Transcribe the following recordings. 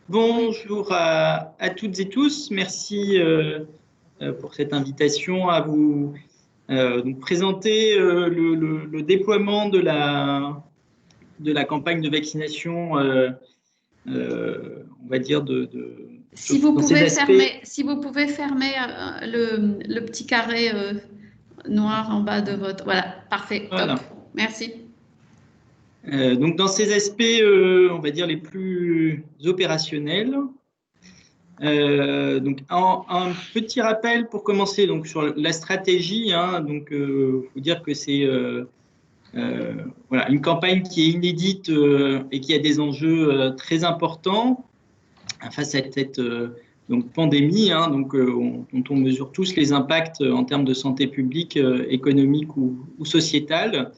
Bonjour à toutes et tous. Merci pour cette invitation à vous donc présenter le déploiement de la campagne de vaccination, on va dire, dans ces aspects. Si vous pouvez fermer le petit carré noir en bas de votre... Voilà, parfait, top. Voilà. Merci. Donc, dans ces aspects, on va dire, les plus opérationnels. Donc, un petit rappel pour commencer donc, sur la stratégie. Donc, faut dire que c'est voilà, une campagne qui est inédite et qui a des enjeux très importants face à cette donc, pandémie, dont on mesure tous les impacts en termes de santé publique, économique ou sociétale.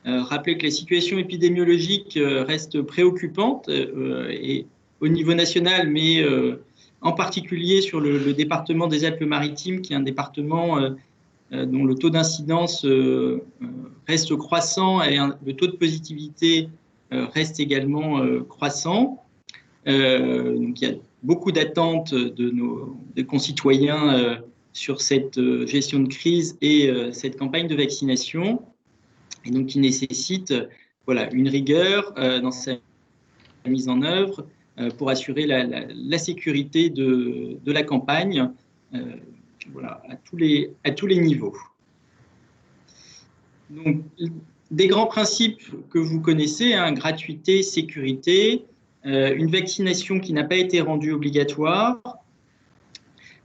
Rappeler que la situation épidémiologique reste préoccupante et au niveau national, mais en particulier sur le département des Alpes-Maritimes, qui est un département dont le taux d'incidence reste croissant et le taux de positivité reste également croissant. Donc il y a beaucoup d'attentes des concitoyens sur cette gestion de crise et cette campagne de vaccination, et donc qui nécessite voilà, une rigueur dans sa mise en œuvre pour assurer la sécurité de la campagne voilà, à tous les niveaux. Donc, des grands principes que vous connaissez, gratuité, sécurité, une vaccination qui n'a pas été rendue obligatoire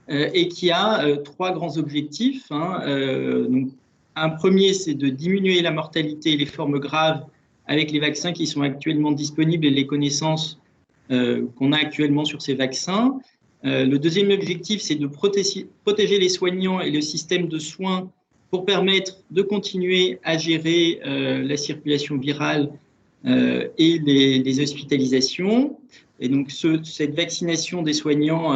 et qui a trois grands objectifs. Donc, un premier, c'est de diminuer la mortalité et les formes graves avec les vaccins qui sont actuellement disponibles et les connaissances qu'on a actuellement sur ces vaccins. Le deuxième objectif, c'est de protéger les soignants et le système de soins pour permettre de continuer à gérer la circulation virale et les hospitalisations. Et donc, cette vaccination des soignants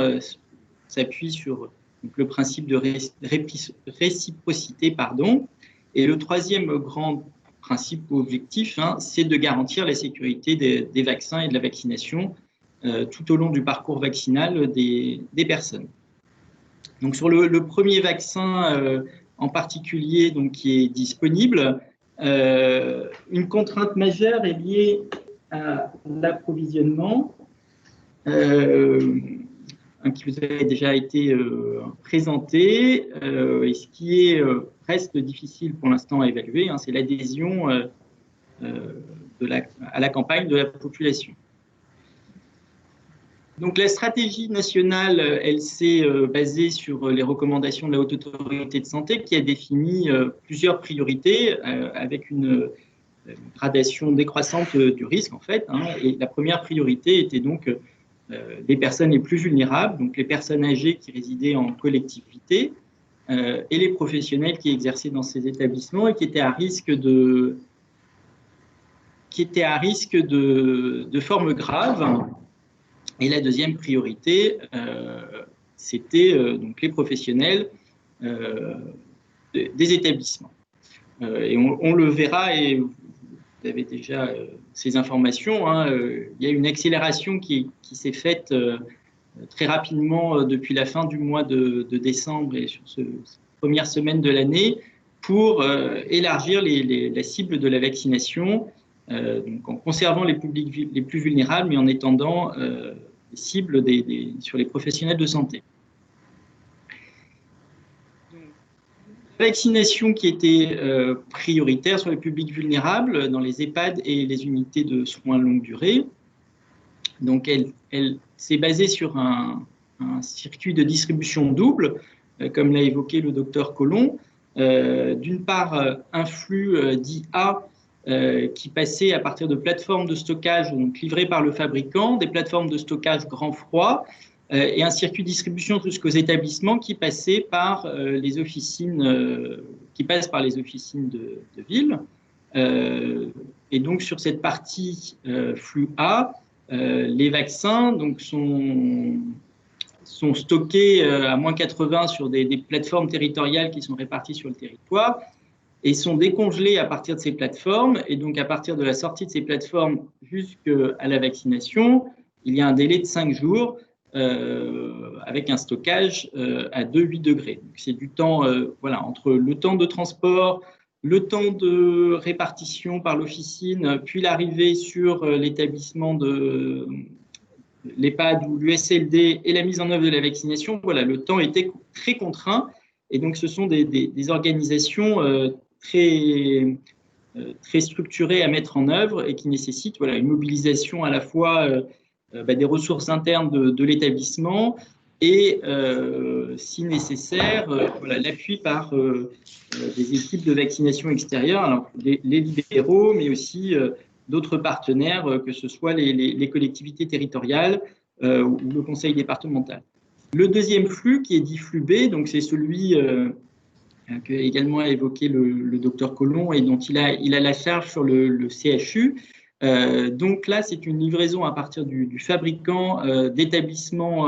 s'appuie sur donc, le principe de réciprocité. Et le troisième grand principe ou objectif, c'est de garantir la sécurité des vaccins et de la vaccination tout au long du parcours vaccinal des personnes. Donc, sur le premier vaccin en particulier donc, qui est disponible, une contrainte majeure est liée à l'approvisionnement. Qui vous a déjà été présenté. Et ce qui reste difficile pour l'instant à évaluer, c'est l'adhésion à la campagne de la population. Donc la stratégie nationale, elle s'est basée sur les recommandations de la Haute Autorité de Santé qui a défini plusieurs priorités avec une gradation décroissante du risque en fait. Et la première priorité était donc les personnes les plus vulnérables, donc les personnes âgées qui résidaient en collectivité et les professionnels qui exerçaient dans ces établissements et qui étaient à risque de formes graves. Et la deuxième priorité, c'était donc les professionnels des établissements. Et on le verra, et vous avez déjà ces informations, il y a une accélération qui s'est faite très rapidement depuis la fin du mois de décembre et sur cette première semaine de l'année pour élargir la cible de la vaccination, donc en conservant les publics les plus vulnérables, mais en étendant les cibles sur les professionnels de santé. La vaccination qui était prioritaire sur les publics vulnérables dans les EHPAD et les unités de soins longue durée. Donc, elle s'est basée sur un circuit de distribution double, comme l'a évoqué le docteur Collomb. D'une part, un flux dit A qui passait à partir de plateformes de stockage donc livrées par le fabricant, des plateformes de stockage grand froid, et un circuit de distribution jusqu'aux établissements qui passait par les officines, de ville. Et donc sur cette partie flux A, les vaccins donc, sont stockés à moins 80 sur des plateformes territoriales qui sont réparties sur le territoire et sont décongelés à partir de ces plateformes. Et donc à partir de la sortie de ces plateformes jusqu'à la vaccination, il y a un délai de 5 jours avec un stockage à 2,8 degrés. C'est du temps voilà, entre le temps de transport, le temps de répartition par l'officine, puis l'arrivée sur l'établissement de l'EHPAD ou l'USLD et la mise en œuvre de la vaccination. Voilà, le temps était très contraint. Et donc, ce sont des organisations très structurées à mettre en œuvre et qui nécessitent voilà, une mobilisation à la fois des ressources internes de l'établissement et, si nécessaire, voilà, l'appui par des équipes de vaccination extérieures, alors les libéraux, mais aussi d'autres partenaires, que ce soit les collectivités territoriales ou le conseil départemental. Le deuxième flux, qui est dit flux B, donc c'est celui que également a évoqué le docteur Collomb et dont il a la charge sur le CHU. Donc là, c'est une livraison à partir du fabricant d'établissements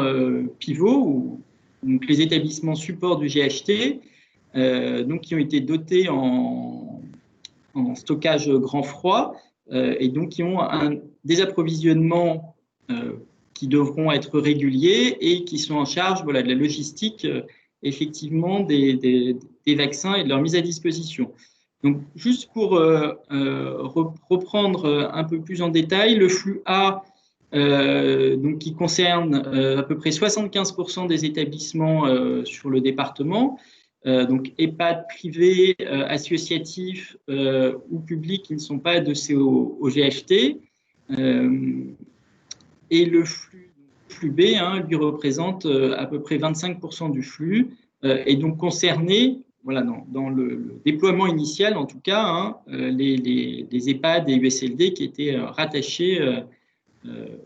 pivots, donc les établissements support du GHT, donc qui ont été dotés en stockage grand froid et donc qui ont des approvisionnements qui devront être réguliers et qui sont en charge voilà, de la logistique effectivement des vaccins et de leur mise à disposition. Donc, juste pour reprendre un peu plus en détail, le flux A, donc, qui concerne à peu près 75% des établissements sur le département, donc EHPAD privés, associatifs ou publics qui ne sont pas adossés au GHT. Et le flux B, lui représente à peu près 25% du flux, et donc concerné, voilà, dans le déploiement initial en tout cas, les EHPAD et USLD qui étaient rattachés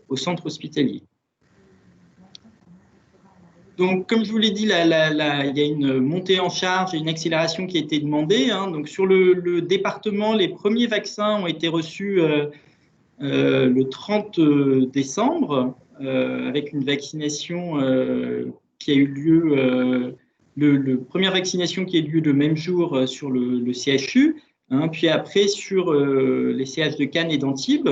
au centre hospitalier. Donc, comme je vous l'ai dit, il y a une montée en charge et une accélération qui a été demandée. Donc, sur le département, les premiers vaccins ont été reçus le 30 décembre, avec une vaccination qui a eu lieu, la première vaccination qui a eu lieu le même jour sur le CHU, puis après sur les CH de Cannes et d'Antibes.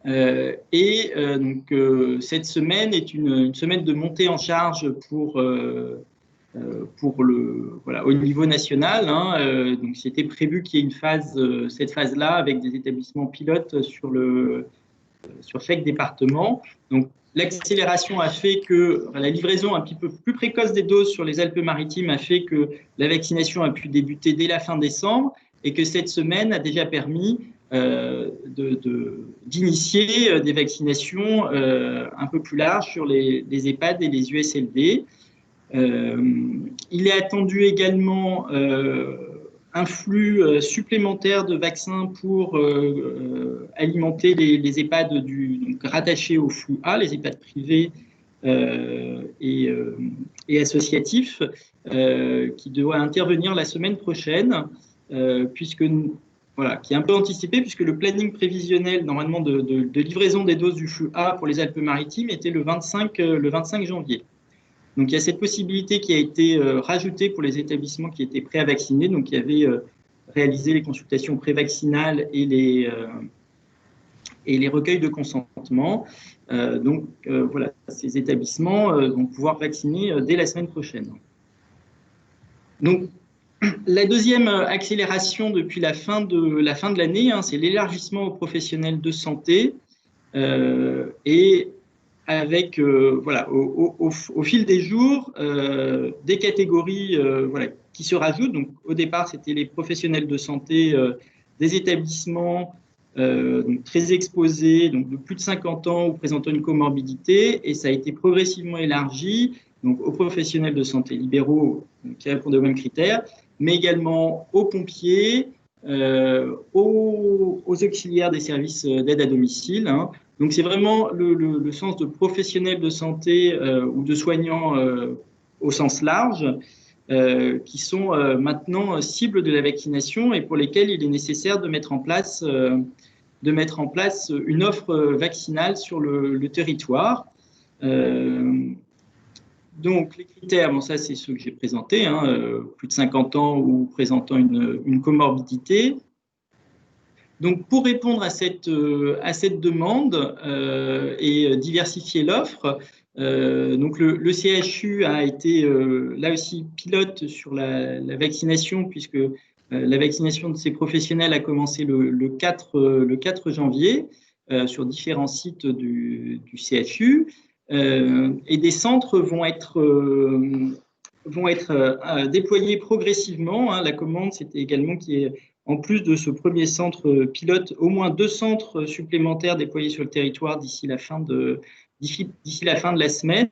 Donc, cette semaine est une semaine de montée en charge pour voilà, au niveau national. Donc, c'était prévu qu'il y ait une phase, cette phase-là, avec des établissements pilotes sur chaque département. Donc, l'accélération a fait que la livraison un petit peu plus précoce des doses sur les Alpes-Maritimes a fait que la vaccination a pu débuter dès la fin décembre et que cette semaine a déjà permis d'initier des vaccinations un peu plus larges sur les EHPAD et les USLD. Il est attendu également un flux supplémentaire de vaccins pour alimenter les EHPAD donc rattachés au flux A, les EHPAD privés et associatifs, qui doit intervenir la semaine prochaine, voilà, qui est un peu anticipé, puisque le planning prévisionnel normalement de livraison des doses du flux A pour les Alpes-Maritimes était le 25 janvier. Donc, il y a cette possibilité qui a été rajoutée pour les établissements qui étaient prêts à vacciner, donc qui avaient réalisé les consultations prévaccinales et les recueils de consentement. Voilà, ces établissements vont pouvoir vacciner dès la semaine prochaine. Donc, la deuxième accélération depuis la fin de l'année, c'est l'élargissement aux professionnels de santé et avec, voilà, au fil des jours, des catégories voilà, qui se rajoutent. Donc, au départ, c'était les professionnels de santé des établissements donc très exposés, donc de plus de 50 ans ou présentant une comorbidité, et ça a été progressivement élargi donc, aux professionnels de santé libéraux qui répondent aux mêmes critères, mais également aux pompiers, aux auxiliaires des services d'aide à domicile. Donc, c'est vraiment le sens de professionnels de santé ou de soignants au sens large qui sont maintenant cibles de la vaccination et pour lesquels il est nécessaire de mettre en place une offre vaccinale sur le territoire. Donc, les critères, bon, ça, c'est ceux que j'ai présentés, plus de 50 ans ou présentant une comorbidité. Donc, pour répondre à cette demande et diversifier l'offre, donc le CHU a été là aussi pilote sur la vaccination, puisque la vaccination de ces professionnels a commencé le 4 janvier sur différents sites du CHU. Et des centres vont être déployés progressivement. Hein. La commande, c'était également qu'il y ait, en plus de ce premier centre pilote, au moins 2 centres supplémentaires déployés sur le territoire d'ici la fin de la semaine.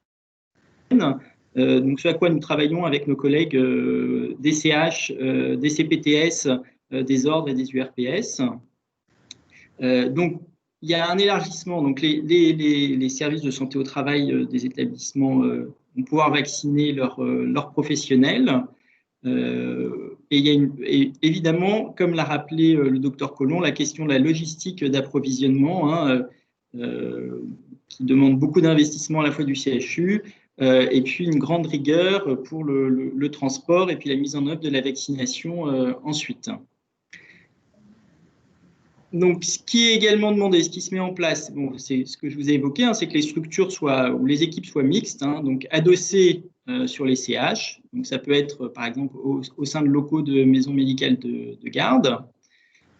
Donc, ce à quoi nous travaillons avec nos collègues des CH, des CPTS, des ordres et des URPS. Donc, il y a un élargissement. Donc, les services de santé au travail des établissements vont pouvoir vacciner leurs professionnels. Et il y a évidemment, comme l'a rappelé le docteur Collomb, la question de la logistique d'approvisionnement, hein, qui demande beaucoup d'investissement à la fois du CHU, et puis une grande rigueur pour le transport et puis la mise en œuvre de la vaccination ensuite. Donc, ce qui est également demandé, ce qui se met en place, bon, c'est ce que je vous ai évoqué, hein, c'est que les structures ou les équipes soient mixtes, hein, donc adossées sur les CH. Donc, ça peut être, par exemple, au sein de locaux de maisons médicales de garde,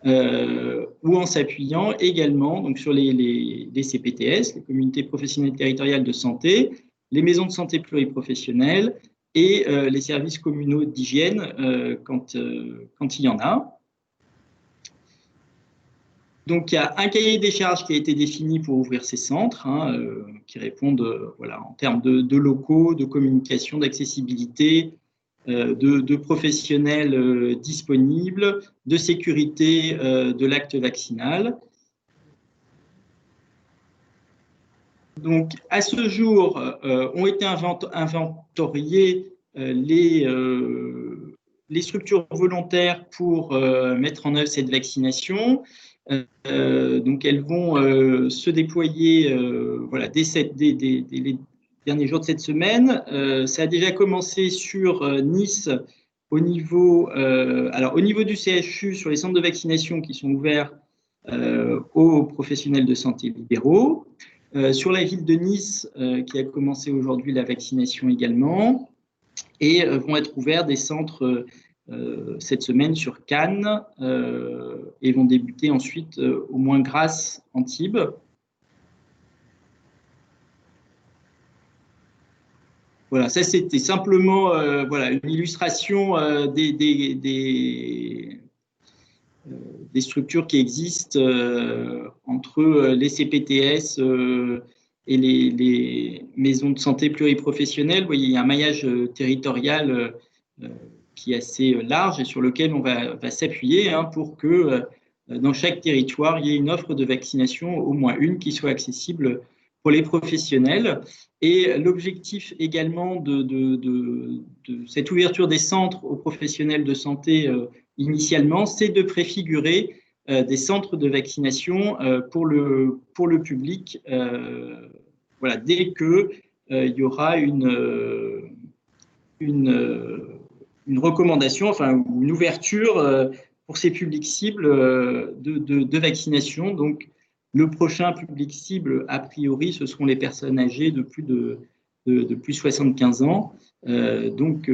ou en s'appuyant également donc, sur les CPTS, les communautés professionnelles territoriales de santé, les maisons de santé pluriprofessionnelles et les services communaux d'hygiène quand il y en a. Donc, il y a un cahier des charges qui a été défini pour ouvrir ces centres, hein, qui répondent voilà, en termes de locaux, de communication, d'accessibilité, de professionnels disponibles, de sécurité de l'acte vaccinal. Donc, à ce jour, ont été inventoriées les structures volontaires pour mettre en œuvre cette vaccination. Donc, elles vont se déployer voilà, dès les derniers jours de cette semaine. Ça a déjà commencé sur Nice au niveau du CHU, sur les centres de vaccination qui sont ouverts aux professionnels de santé libéraux. Sur la ville de Nice, qui a commencé aujourd'hui la vaccination également. Et vont être ouverts des centres cette semaine sur Cannes et vont débuter ensuite au moins Grasse, Antibes. Voilà, ça c'était simplement voilà, une illustration des structures qui existent entre les CPTS et les maisons de santé pluriprofessionnelles. Vous voyez, il y a un maillage territorial qui est assez large et sur lequel on va s'appuyer hein, pour que dans chaque territoire, il y ait une offre de vaccination, au moins une, qui soit accessible pour les professionnels. Et l'objectif également de cette ouverture des centres aux professionnels de santé initialement, c'est de préfigurer des centres de vaccination pour le public voilà, dès qu'il y aura une recommandation, enfin une ouverture pour ces publics cibles de vaccination. Donc, le prochain public cible, a priori, ce seront les personnes âgées de plus de 75 ans. Donc,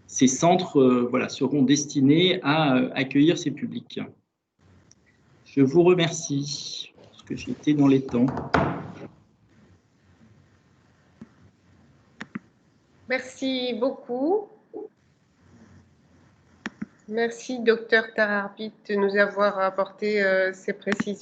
ces centres voilà, seront destinés à accueillir ces publics. Je vous remercie, parce que j'ai été dans les temps. Merci beaucoup. Merci, docteur Tararbit, de nous avoir apporté ces précisions.